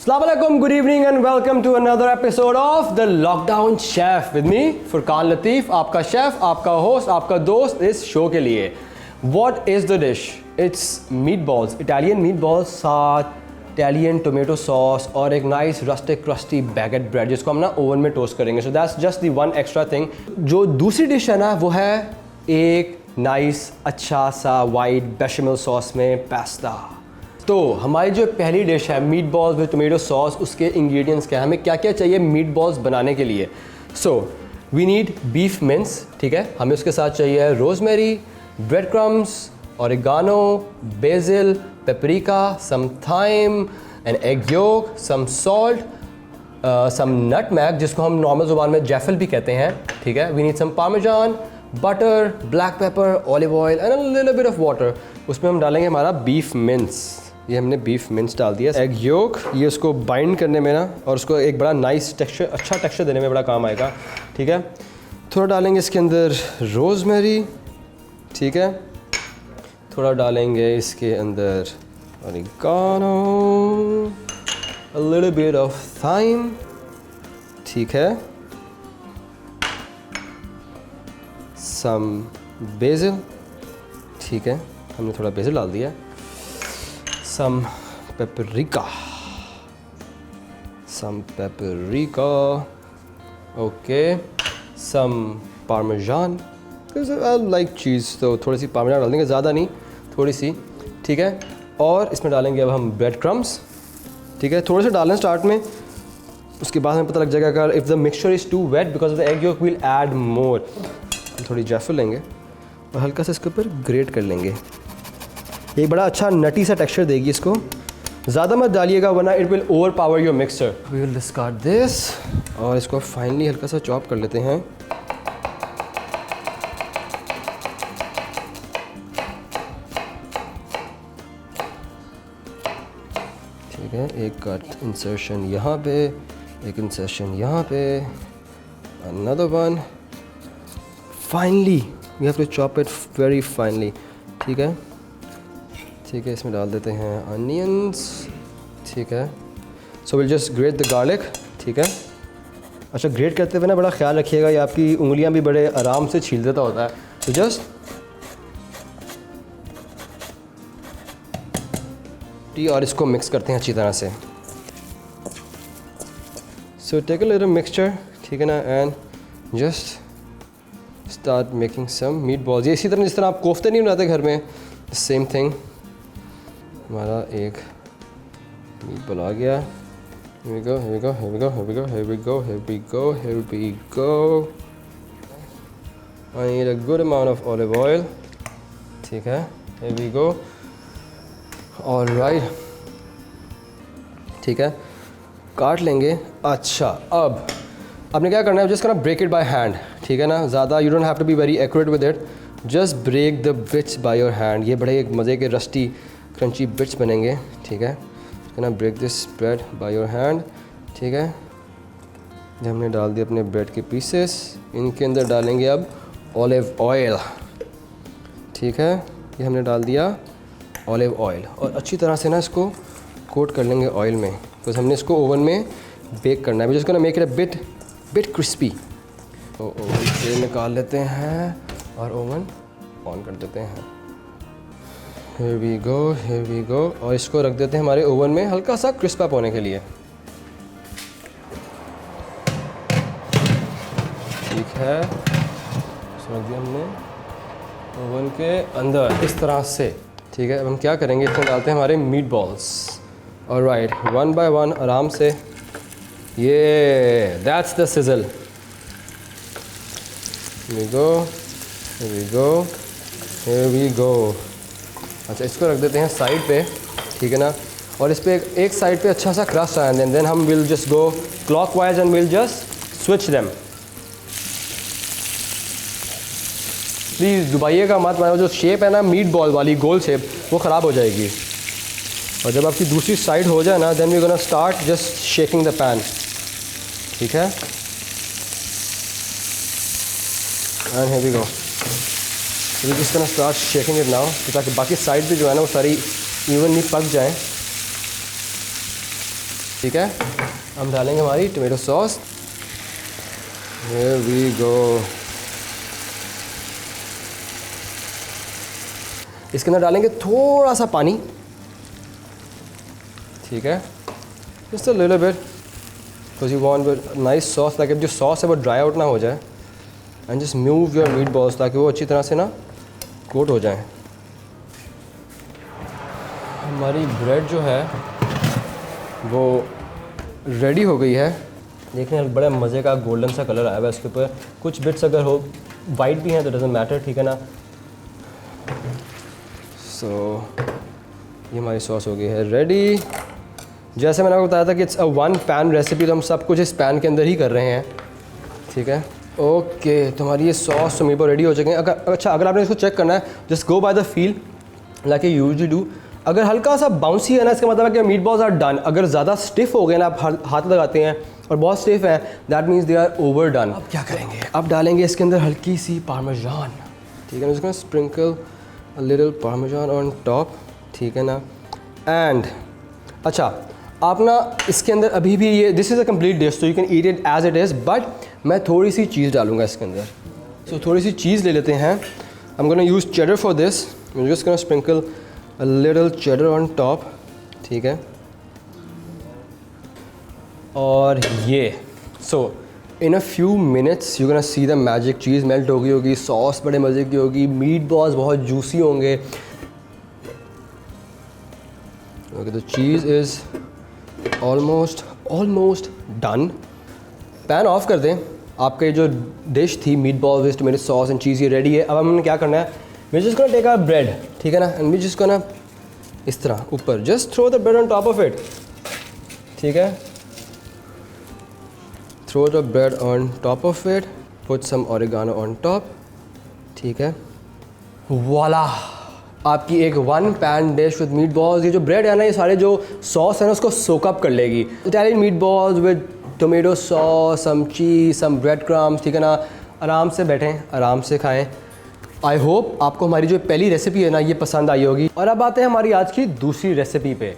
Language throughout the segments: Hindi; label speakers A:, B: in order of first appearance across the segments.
A: Assalamu alaikum, good evening and welcome to another episode of The Lockdown Chef with me, Furqan Lateef, आपका शेफ, आपका होस्ट, आपका दोस्त इस शो के लिए. What is the dish? It's meatballs, Italian meatballs साथ Italian tomato sauce और एक nice rustic crusty baguette bread जिसको हम ना ओवन में टोस्ट करेंगे. So that's just the one extra thing. जो दूसरी डिश है ना वो है एक नाइस अच्छा सा वाइट बेशमेल सॉस में पास्ता. तो हमारी जो पहली डिश है meet balls with tomato sauce, उसके इंग्रेडिएंट्स क्या है, हमें क्या क्या चाहिए मीट बॉल्स बनाने के लिए. So we need beef mince, ठीक है. हमें उसके साथ चाहिए rosemary, bread crumbs, oregano, basil, paprika, some thyme, an egg yolk, some salt, some nutmeg जिसको हम नॉर्मल ज़ुबान में जैफल भी कहते हैं, ठीक है. We need some parmesan, butter, black pepper, olive oil and a little bit of water. उसमें हम डालेंगे हमारा बीफ मिन्स. ये हमने बीफ मिन्स डाल दिया. एग योक, ये उसको बाइंड करने में ना और उसको एक बड़ा नाइस टेक्सचर, अच्छा टेक्सचर देने में बड़ा काम आएगा, ठीक है. थोड़ा डालेंगे इसके अंदर रोजमेरी, ठीक है. थोड़ा डालेंगे इसके अंदर oregano, a little bit of thyme, ठीक है. सम बेसिल, ठीक है, हमने थोड़ा बेसिल डाल दिया. Some paprika, okay. Some parmesan, I like cheese, तो थोड़ी सी पार्मेजान डाल देंगे, ज़्यादा नहीं, थोड़ी सी, ठीक है. और इसमें डालेंगे अब हम ब्रेड क्रम्स, ठीक है. थोड़े से डालें स्टार्ट में, उसके बाद हमें पता लग जाएगा अगर if the mixture is too wet because of the egg yolk will add more. थोड़ी जैफल लेंगे और हल्का सा इसके ऊपर ग्रेट कर लेंगे. ये बड़ा अच्छा नटी सा टेक्सचर देगी इसको. ज़्यादा मत डालिएगा वरना it will overpower your mixture. We will discard this और इसको फाइनली हल्का सा चॉप कर लेते हैं. ठीक है, एक कट इंसर्शन यहाँ पे, एक इंसर्शन यहाँ पे, another one. Finally we have to chop it very finally, ठीक है. ठीक है, इसमें डाल देते हैं अनियंस, ठीक है. So will just great the garlic, ठीक है. अच्छा, ग्रेट करते हुए ना बड़ा ख्याल रखिएगा, ये आपकी उंगलियां भी बड़े आराम से छील देता होता है. तो जस्ट और इसको मिक्स करते हैं अच्छी तरह से. So take a little mixture, ठीक है ना, and just start making some meat balls. ये इसी तरह जिस तरह आप कोफ्ते नहीं बनाते घर में, सेम थिंग. हमारा एक मीट बॉल आ गया. Here we go, here we go, here we go, here we go, here we go, here we go, here we go. I need a good amount of olive oil, ठीक है. Here we go. All right, ठीक है, काट लेंगे. अच्छा, अब आपने क्या करना है, जस्ट करना ब्रेक इट बाय हैंड, ठीक है ना. ज़्यादा you don't have to be very accurate with it, just break the bits by your hand. ये बड़े एक मज़े के रस्टी क्रंची बिट्स बनेंगे, ठीक है. ना break this bread by your hand, ठीक है. जब हमने डाल दिए अपने ब्रेड के पीसेस, इनके अंदर डालेंगे अब ऑलिव ऑयल, ठीक है. ये हमने डाल दिया ऑलिव ऑयल और अच्छी तरह से ना इसको कोट कर लेंगे ऑयल में, बिकॉज हमने इसको ओवन में बेक करना है. जिसको ना make it a bit crispy. तो ओवन से निकाल लेते हैं और ओवन ऑन कर देते हैं. Here we go, here we go. और इसको रख देते हैं हमारे ओवन में हल्का सा क्रिस्प अप होने के लिए, ठीक है. इसको रख दिया हमने ओवन के अंदर इस तरह से, ठीक है. अब हम क्या करेंगे, इसमें डालते हैं हमारे meat balls. Alright, one by one आराम से. ये that's the sizzle. Here we go, here we go, here we go. अच्छा, इसको रख देते हैं साइड पे, ठीक है ना. और इस पे एक साइड पे अच्छा सा क्रस्ट आया, देन हम will just go clockwise and will just switch them. Please डुबाइएगा मत, मतलब जो शेप है ना मीट बॉल वाली गोल शेप, वो ख़राब हो जाएगी. और जब आपकी दूसरी साइड हो जाए ना, then we gonna start just shaking the pan, ठीक है. And here we go. We just gonna start shaking it now, ताकि बाकी साइड भी जो है ना वो सारी इवनली पक जाएं. ठीक है, हम डालेंगे हमारी tomato sauce. Here we go। इसके अंदर डालेंगे थोड़ा सा पानी, ठीक है, just a little bit because you want a nice sauce, ताकि जो सॉस है वो ड्राई आउट ना हो जाए। And just move your meat balls ताकि वो अच्छी तरह से ना कोट हो जाए। हमारी ब्रेड जो है वो रेडी हो गई है। देखने में बड़ा मज़े का गोल्डन सा कलर आया हुआ है इसके ऊपर। कुछ बिट्स अगर हो वाइट भी हैं तो डजंट मैटर, ठीक है ना। सो ये हमारी सॉस हो गई है रेडी। जैसे मैंने आपको बताया था कि it's a one pan recipe, तो हम सब कुछ इस पैन के अंदर ही कर रहे हैं, ठीक है। ओके, तो हमारी ये सॉस टोमेटो रेडी हो चुके हैं। अगर आपने इसको चेक करना है, just go by the feel like you usually do. अगर हल्का सा बाउंसी है ना, इसका मतलब है कि मीट बॉल्स आर डन। अगर ज़्यादा स्टिफ हो गए ना, आप हाथ लगाते हैं और बहुत स्टिफ है, that means they are over done. अब क्या करेंगे, अब डालेंगे इसके अंदर हल्की सी पार्मेजान, ठीक है ना। Sprinkle a little parmesan on top, ठीक है ना। एंड अच्छा, आप ना इसके अंदर अभी भी ये this is a complete dish, तो you can eat it as it is, but मैं थोड़ी सी चीज़ डालूंगा इसके अंदर। सो थोड़ी सी चीज़ ले लेते हैं। I am gonna use cheddar for this. I am just gonna sprinkle a little cheddar on top, ठीक है। और ये so in a few minutes you gonna see the magic. Cheese melt हो गई होगी, सॉस बड़े मज़े की होगी, मीट बॉल्स बहुत जूसी होंगे। Okay, the cheese is almost done. Pan off कर दें। आपका ये जो डिश थी meat ball with tomato sauce and cheese, ये रेडी है। अब हमने क्या करना है, we just gonna take our bread, ठीक है ना, एंड वी जस्ट गोना इस तरह ऊपर just throw the bread on top of it, ठीक है। Throw the bread on top of it, put some oregano on top, ठीक है। वाला, आपकी एक one pan dish with meat balls. ये जो ब्रेड है ना, ये सारे जो सॉस है ना उसको सोक अप कर लेगी। Italian meat balls with tomato sauce, some cheese, some bread crumbs, ठीक है ना। आराम से बैठें, आराम से खाएं। आई होप आपको हमारी जो पहली रेसिपी है ना ये पसंद आई होगी। और अब आते हैं हमारी आज की दूसरी रेसिपी पे।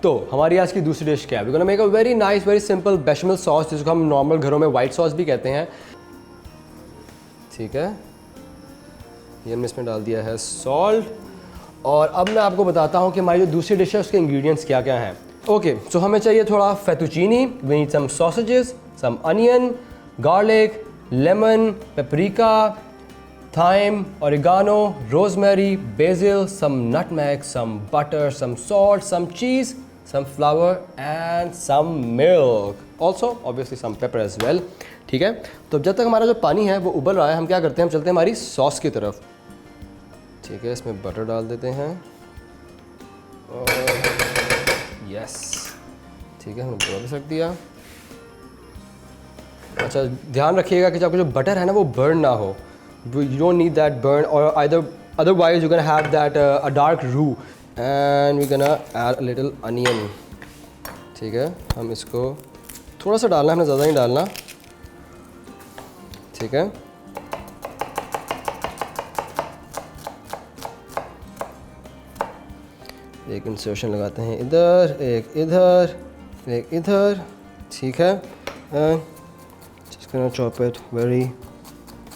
A: तो हमारी आज की दूसरी डिश क्या है, we gonna make a very nice very simple bechamel sauce, जिसको हम नॉर्मल घरों में वाइट सॉस भी कहते हैं, ठीक है। ये हमने इसमें डाल दिया है सॉल्ट। और अब मैं आपको बताता हूँ कि हमारी जो दूसरी डिश है उसके इंग्रेडिएंट्स क्या क्या हैं। ओके, सो हमें चाहिए थोड़ा fettuccine, we need some sausages, some onion, garlic, lemon, paprika, thyme, oregano, rosemary, basil, some nutmeg, some butter, some salt, some cheese, some flour and some milk. Also, obviously some pepper as well. ठीक है, तो जब तक हमारा जो पानी है वो उबल रहा है, हम क्या करते हैं, हम चलते हैं हमारी सॉस की तरफ, ठीक है। इसमें बटर डाल देते हैं और यस, ठीक है, हमने बटर भी रख दिया। अच्छा, ध्यान रखिएगा कि आपका जो बटर है ना वो बर्न ना हो। You don't need that burn, or otherwise you're gonna have that a dark roux, and we're gonna add a little onion, ठीक है। हम इसको थोड़ा सा डालना है, हमने ज़्यादा नहीं डालना, ठीक है। एक इंसर्शन लगाते हैं इधर, एक इधर, एक इधर, ठीक है। Just gonna chop it very,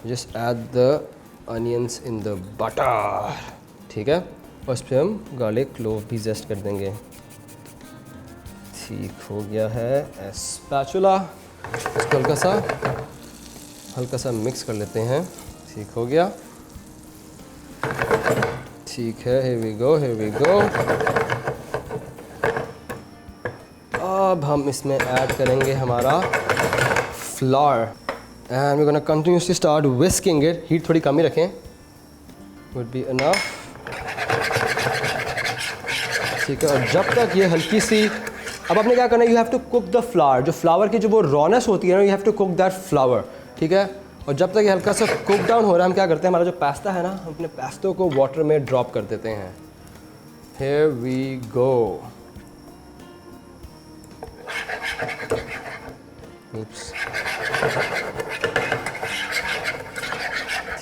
A: just add the onions in the butter, ठीक है। और इस पर हम गार्लिक क्लोव भी जेस्ट कर देंगे। ठीक हो गया है। स्पैचुला, इसको हल्का सा मिक्स कर लेते हैं। ठीक हो गया, ठीक है। here we go। अब हम इसमें ऐड करेंगे हमारा flour, and we gonna continuously start whisking it. Heat थोड़ी कम ही रखें, वुड बी इनफ, ठीक है। और जब तक ये हल्की सी, अब आपने क्या करना है, you have to cook the flour. जो फ्लावर की जो वो रॉनेस होती है ना, you have to cook that flour, ठीक है। और जब तक ये हल्का सा कुक डाउन हो रहा है, हम क्या करते हैं, हमारा जो पास्ता है ना, हम अपने पास्ता को वाटर में ड्रॉप कर देते हैं। Here we go.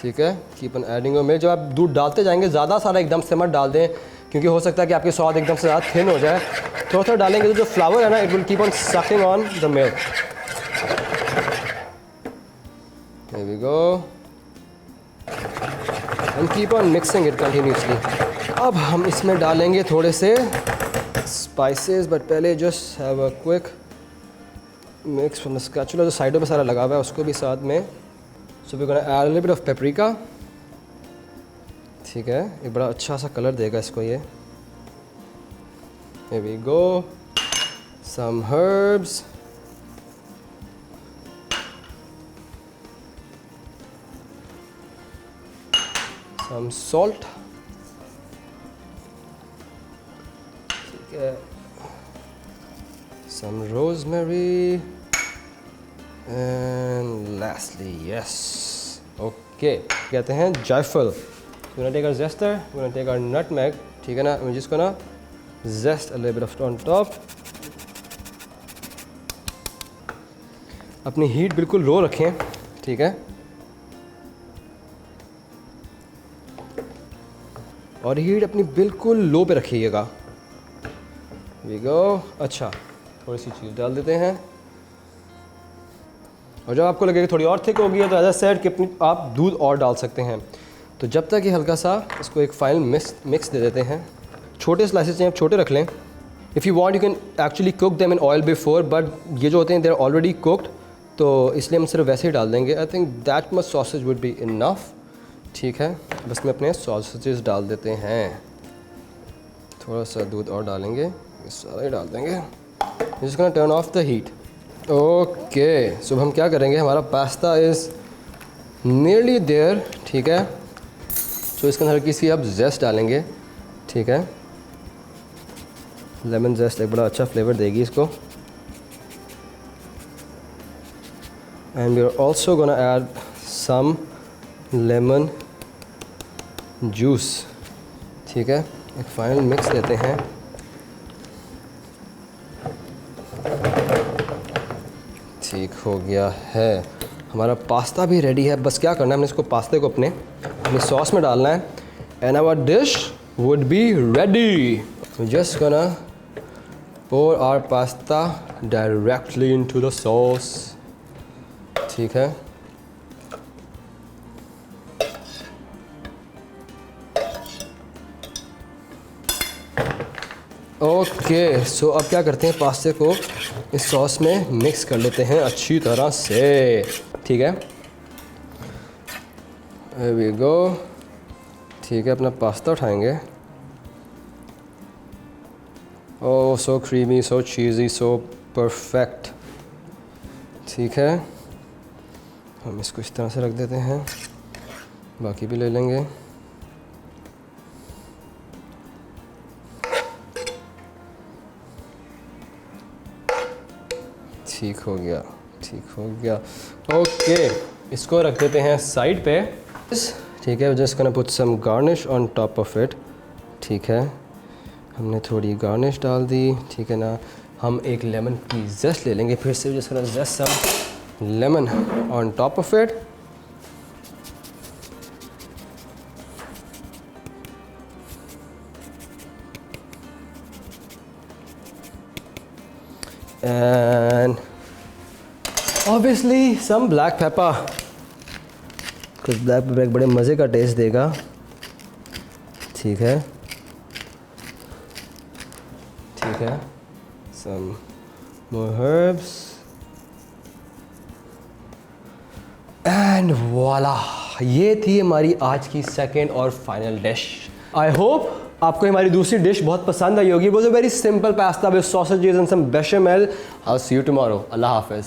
A: ठीक है, कीप ऑन एडिंग में। जब आप दूध डालते जाएंगे, ज़्यादा सारा एकदम से मत डाल दें, क्योंकि हो सकता है कि आपके स्वाद एकदम से ज़्यादा थिन हो जाए। थोड़ा थोड़ा डालेंगे तो जो फ्लावर है ना, it will keep on sucking on the milk. Here we go and keep on mixing it continuously। अब हम इसमें डालेंगे थोड़े से स्पाइसेस, बट पहले just have a quick mix from the spatula. जो साइडों पे सारा लगा हुआ है उसको भी साथ में। So we gonna add a little bit of paprika. ठीक है, एक बड़ा अच्छा सा कलर देगा इसको ये। Here we go, some herbs, some salt, ठीक है, some rosemary, and lastly yes, okay, कहते हैं जायफल। We're gonna take our zester, we're gonna take our nutmeg, ठीक है ना, we're just gonna zest a little bit of on top। अपनी हीट बिल्कुल लो रखें, ठीक है, और हीट अपनी बिल्कुल लो पे रखिएगा। We go. अच्छा, थोड़ी सी चीज़ डाल देते हैं, और जब आपको लगे कि थोड़ी और थिक होगी है तो एज अ सेड कि अपनी आप दूध और डाल सकते हैं। तो जब तक ये हल्का सा इसको एक फाइनल मिक्स दे देते हैं। छोटे स्लाइसेस चाहिए आप छोटे रख लें। If you want you can actually cook them in oil before, but ये जो होते हैं दे आर ऑलरेडी कुक्ड, तो इसलिए हम सिर्फ वैसे ही डाल देंगे। I think that much sausage would be enough. ठीक है, बस में अपने सॉसेजेस डाल देते हैं। थोड़ा सा दूध और डालेंगे, ये सारा ही डाल देंगे। Just gonna turn off the heat. Okay, so हम क्या करेंगे, हमारा पास्ता इज़ नियरली देयर। ठीक है, तो इसके अंदर हल्की सी अब जेस्ट डालेंगे। ठीक है, लेमन जेस्ट एक बड़ा अच्छा फ्लेवर देगी इसको। And we are also gonna add some lemon juice. ठीक है, एक फाइनल मिक्स देते हैं। ठीक हो गया है, हमारा पास्ता भी रेडी है। बस क्या करना है, हमने इसको पास्ते को अपने सॉस में डालना है, and our dish would be ready। We're just gonna pour our pasta directly into the sauce। ठीक है, ओके। सो अब क्या करते हैं, पास्ते को इस सॉस में मिक्स कर लेते हैं अच्छी तरह से। ठीक है, here we go। ठीक है, अपना पास्ता उठाएंगे। ओह, सो क्रीमी, सो चीज़ी, सो परफेक्ट। ठीक है, हम इसको इस तरह से रख देते हैं, बाकी भी ले लेंगे। ठीक हो गया, ठीक हो गया। ओके, इसको रख देते हैं साइड पे। ठीक है, just gonna put some garnish on top of it. ठीक है, हमने थोड़ी गार्निश डाल दी। ठीक है ना, हम एक लेमन की जेस्ट ले लेंगे फिर से, just gonna zest some lemon on top of it. And obviously some black pepper, कुछ ब्लैक पेपर एक बड़े मज़े का टेस्ट देगा। ठीक है, ठीक है, सम मोर हर्ब्स एंड वॉला, ये थी हमारी आज की सेकेंड और फाइनल डिश। आई होप आपको हमारी दूसरी डिश बहुत पसंद आई होगी। वो is a very simple pasta with sausages and some bechamel. I will see you tomorrow. अल्लाह हाफिज़।